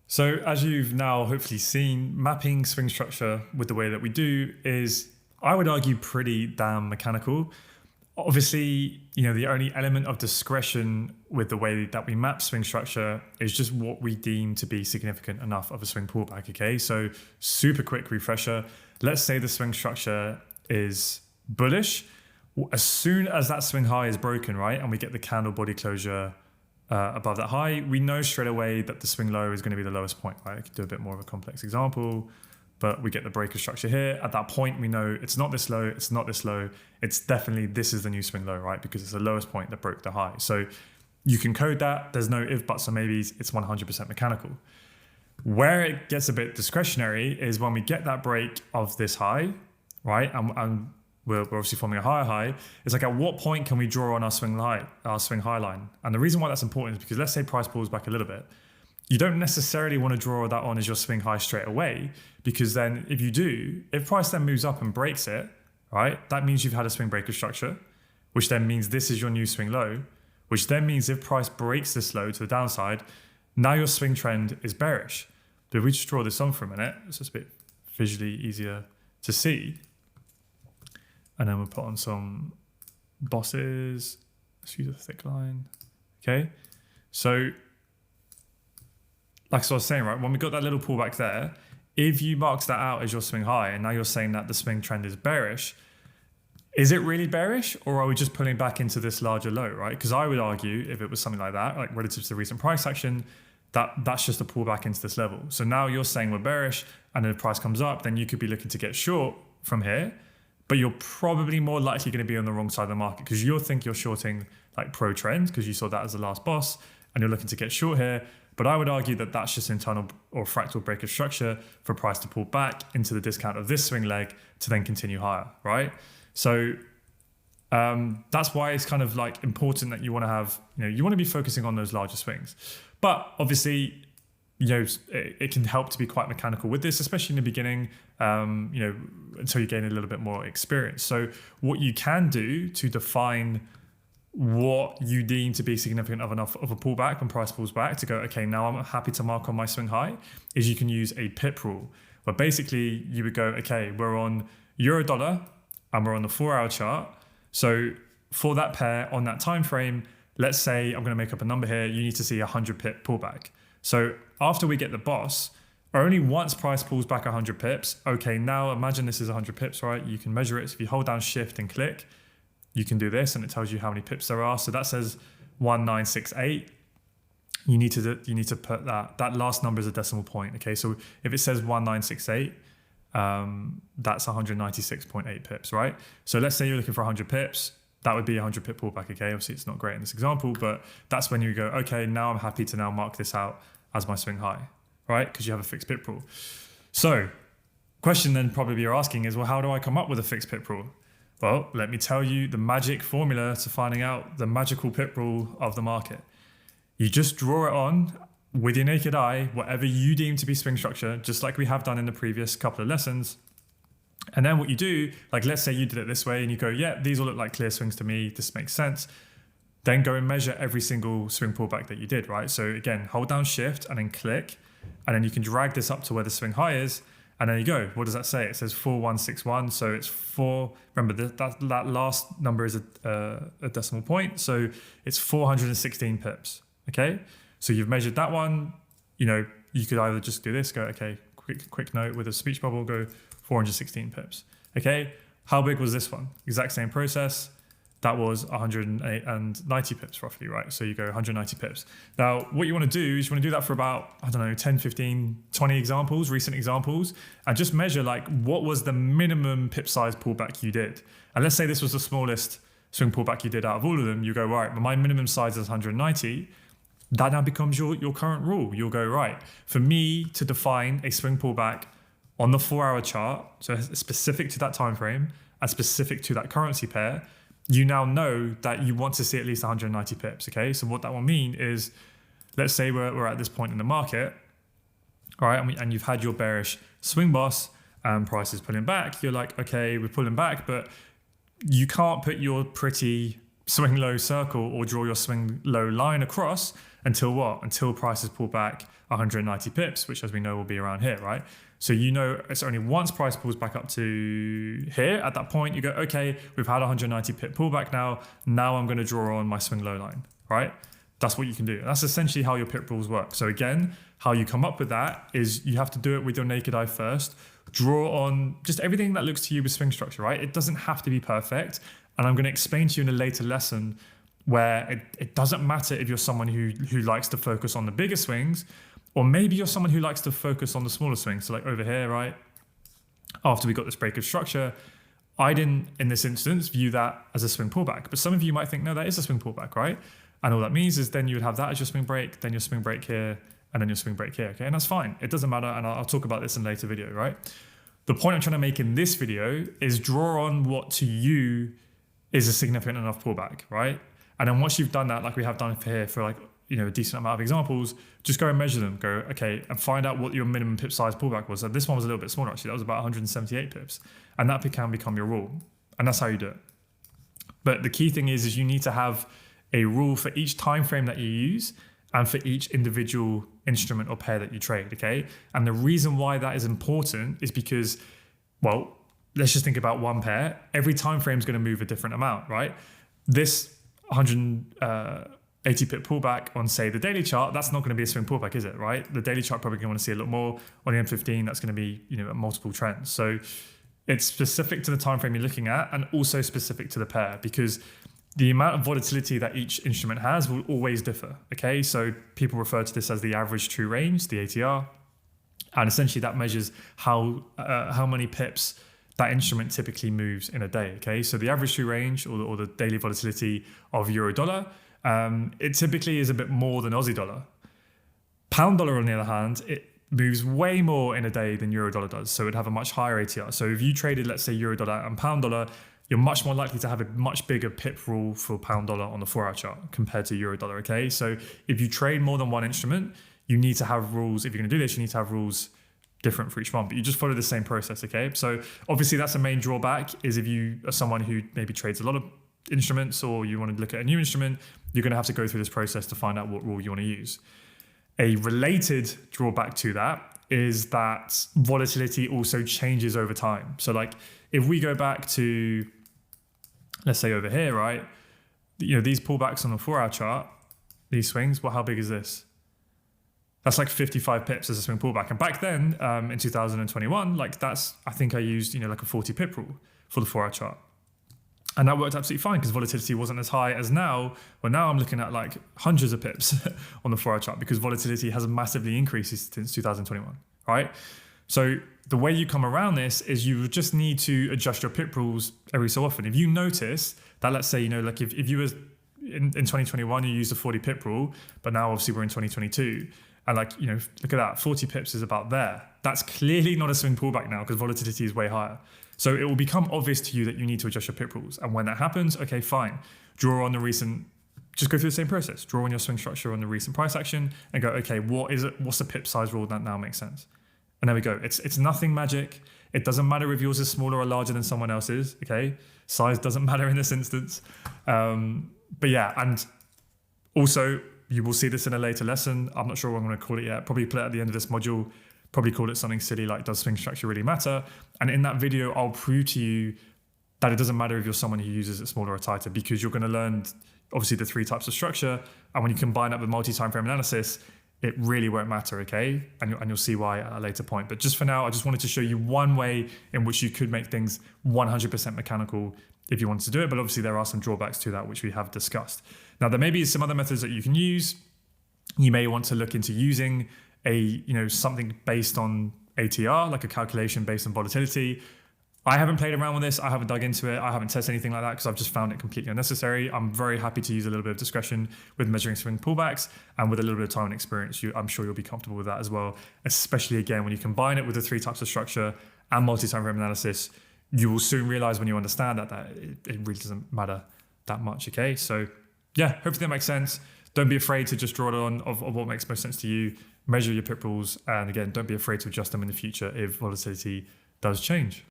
So as you've now hopefully seen, mapping swing structure with the way that we do is, I would argue, pretty damn mechanical. Obviously, the only element of discretion with the way that we map swing structure is just what we deem to be significant enough of a swing pullback, okay? So super quick refresher. Let's say the swing structure is bullish. As soon as that swing high is broken, right, and we get the candle body closure above that high, we know straight away that the swing low is going to be the lowest point, right? I could do a bit more of a complex example, but we get the breaker structure here. At that point, we know it's not this low, it's not this low. It's definitely, this is the new swing low, right? Because it's the lowest point that broke the high. So you can code that. There's no if, buts, or maybes. It's 100% mechanical. Where it gets a bit discretionary is when we get that break of this high, right? And we're obviously forming a higher high. It's like, at what point can we draw on our swing high line? And the reason why that's important is because let's say price pulls back a little bit. You don't necessarily want to draw that on as your swing high straight away, because then if you do, if price then moves up and breaks it, right, that means you've had a swing breaker structure, which then means this is your new swing low, which then means if price breaks this low to the downside, now your swing trend is bearish. But if we just draw this on for a minute, it's just a bit visually easier to see. And then we'll put on some bosses. Let's use a thick line. Okay. So, like I was saying, right, when we got that little pullback there, if you marked that out as your swing high, and now you're saying that the swing trend is bearish, is it really bearish, or are we just pulling back into this larger low, right? Because I would argue, if it was something like that, like relative to the recent price action, that's just a pullback into this level. So now you're saying we're bearish, and then the price comes up, then you could be looking to get short from here, but you're probably more likely going to be on the wrong side of the market, because you'll think you're shorting like pro trend because you saw that as the last boss, and you're looking to get short here. But I would argue that that's just internal or fractal breaker structure for price to pull back into the discount of this swing leg to then continue higher, right? So that's why it's kind of like important that you want to have, you want to be focusing on those larger swings. But obviously, it can help to be quite mechanical with this, especially in the beginning, until you gain a little bit more experience. So what you can do to define what you deem to be significant enough of a pullback when price pulls back to go, okay, now I'm happy to mark on my swing high, is you can use a pip rule, where basically you would go, okay, we're on euro dollar and we're on the 4-hour chart. So for that pair on that time frame, let's say I'm going to make up a number here, you need to see 100 pip pullback. So after we get the boss, only once price pulls back 100 pips, okay, now imagine this is 100 pips, right? You can measure it. So if you hold down shift and click, you can do this and it tells you how many pips there are. So that says 1968. You need to put that last number as a decimal point. Okay, so if it says 1968, that's 196.8 pips, right? So let's say you're looking for 100 pips. That would be a 100 pip pullback. Okay, obviously it's not great in this example, but that's when you go, okay, now I'm happy to now mark this out as my swing high, right? Because you have a fixed pip rule. So question then probably you're asking is, well, how do I come up with a fixed pip rule? Well, let me tell you the magic formula to finding out the magical pip rule of the market. You just draw it on with your naked eye, whatever you deem to be swing structure, just like we have done in the previous couple of lessons. And then what you do, like let's say you did it this way and you go, yeah, these all look like clear swings to me. This makes sense. Then go and measure every single swing pullback that you did, right? So again, hold down shift and then click, and then you can drag this up to where the swing high is. And there you go. What does that say? It says 4161. So it's 4. Remember that last number is a decimal point. So it's 416 pips. Okay. So you've measured that one. You could either just do this, go, okay, quick note with a speech bubble, go 416 pips. Okay. How big was this one? Exact same process. That was 190 pips roughly, right? So you go 190 pips. Now, what you want to do is you want to do that for about, 10, 15, 20 examples, recent examples, and just measure like what was the minimum pip size pullback you did. And let's say this was the smallest swing pullback you did out of all of them. You go, right, but my minimum size is 190. That now becomes your current rule. You'll go, right, for me to define a swing pullback on the 4-hour chart, so specific to that time frame and specific to that currency pair, you now know that you want to see at least 190 pips, okay? So what that will mean is, let's say we're at this point in the market, all right, and you've had your bearish swing boss and price is pulling back. You're like, okay, we're pulling back, but you can't put your pretty swing low circle or draw your swing low line across until what? Until prices pull back 190 pips, which as we know will be around here, right? So you know it's only once price pulls back up to here, at that point you go, okay, we've had 190 pip pullback now. Now I'm going to draw on my swing low line, right? That's what you can do. That's essentially how your pip rules work. So again, how you come up with that is you have to do it with your naked eye first. Draw on just everything that looks to you with swing structure, right? It doesn't have to be perfect. And I'm going to explain to you in a later lesson where it doesn't matter if you're someone who likes to focus on the bigger swings, or maybe you're someone who likes to focus on the smaller swings. So like over here, right? After we got this break of structure, I didn't, in this instance, view that as a swing pullback. But some of you might think, no, that is a swing pullback, right? And all that means is then you would have that as your swing break, then your swing break here, and then your swing break here, okay? And that's fine. It doesn't matter, and I'll talk about this in a later video, right? The point I'm trying to make in this video is draw on what to you is a significant enough pullback, right? And then once you've done that, like we have done for here for like, a decent amount of examples, just go and measure them. Go, okay, and find out what your minimum pip size pullback was. So this one was a little bit smaller actually. That was about 178 pips. And that can become your rule. And that's how you do it. But the key thing is you need to have a rule for each time frame that you use and for each individual instrument or pair that you trade, okay? And the reason why that is important is because, well, let's just think about one pair. Every time frame is going to move a different amount, right? This 180 pip pullback on, say, the daily chart, that's not going to be a swing pullback, is it, right? The daily chart probably going to want to see a lot more. On the M15, that's going to be, multiple trends. So it's specific to the time frame you're looking at and also specific to the pair, because the amount of volatility that each instrument has will always differ, okay? So people refer to this as the average true range, the ATR, and essentially that measures how many pips that instrument typically moves in a day, okay? So the average true range or the daily volatility of euro dollar, it typically is a bit more than Aussie dollar. Pound dollar, on the other hand, it moves way more in a day than euro dollar does. So it'd have a much higher ATR. So if you traded, let's say, euro dollar and pound dollar, you're much more likely to have a much bigger pip rule for pound dollar on the 4-hour chart compared to euro dollar, okay? So if you trade more than one instrument, you need to have rules. If you're gonna do this, you need to have rules different for each one, but you just follow the same process, okay? So obviously that's a main drawback, is if you are someone who maybe trades a lot of instruments or you want to look at a new instrument, you're gonna have to go through this process to find out what rule you wanna use. A related drawback to that is that volatility also changes over time. So like if we go back to, let's say over here, right? These pullbacks on the 4-hour chart, these swings, well, how big is this? That's like 55 pips as a swing pullback. And back then, in 2021, like that's, I think I used, like a 40 pip rule for the 4-hour chart. And that worked absolutely fine because volatility wasn't as high as now. Well, now I'm looking at like hundreds of pips on the 4-hour chart because volatility has massively increased since 2021, right? So the way you come around this is you just need to adjust your pip rules every so often. If you notice that, let's say, like if you was in 2021, you used a 40 pip rule, but now obviously we're in 2022. And like, look at that, 40 pips is about there. That's clearly not a swing pullback now because volatility is way higher. So it will become obvious to you that you need to adjust your pip rules. And when that happens, okay, fine. Draw on the recent, just go through the same process. Draw on your swing structure on the recent price action and go, okay, what's the pip size rule that now makes sense? And there we go. It's nothing magic. It doesn't matter if yours is smaller or larger than someone else's, okay? Size doesn't matter in this instance. But yeah, and also you will see this in a later lesson. I'm not sure what I'm going to call it yet. Probably put it at the end of this module. Probably call it something silly like, does swing structure really matter? And in that video, I'll prove to you that it doesn't matter if you're someone who uses it smaller or tighter, because you're going to learn obviously the 3 types of structure. And when you combine that with multi-time frame analysis, it really won't matter, okay? And you'll see why at a later point. But just for now, I just wanted to show you one way in which you could make things 100% mechanical if you wanted to do it. But obviously there are some drawbacks to that, which we have discussed. Now, there may be some other methods that you can use. You may want to look into using something based on ATR, like a calculation based on volatility. I haven't played around with this. I haven't dug into it. I haven't tested anything like that because I've just found it completely unnecessary. I'm very happy to use a little bit of discretion with measuring swing pullbacks, and with a little bit of time and experience, I'm sure you'll be comfortable with that as well. Especially again, when you combine it with the 3 types of structure and multi-time frame analysis, you will soon realize when you understand that it really doesn't matter that much. Okay, so yeah, hopefully that makes sense. Don't be afraid to just draw it on of what makes most sense to you. Measure your pip rules, and again, don't be afraid to adjust them in the future if volatility does change.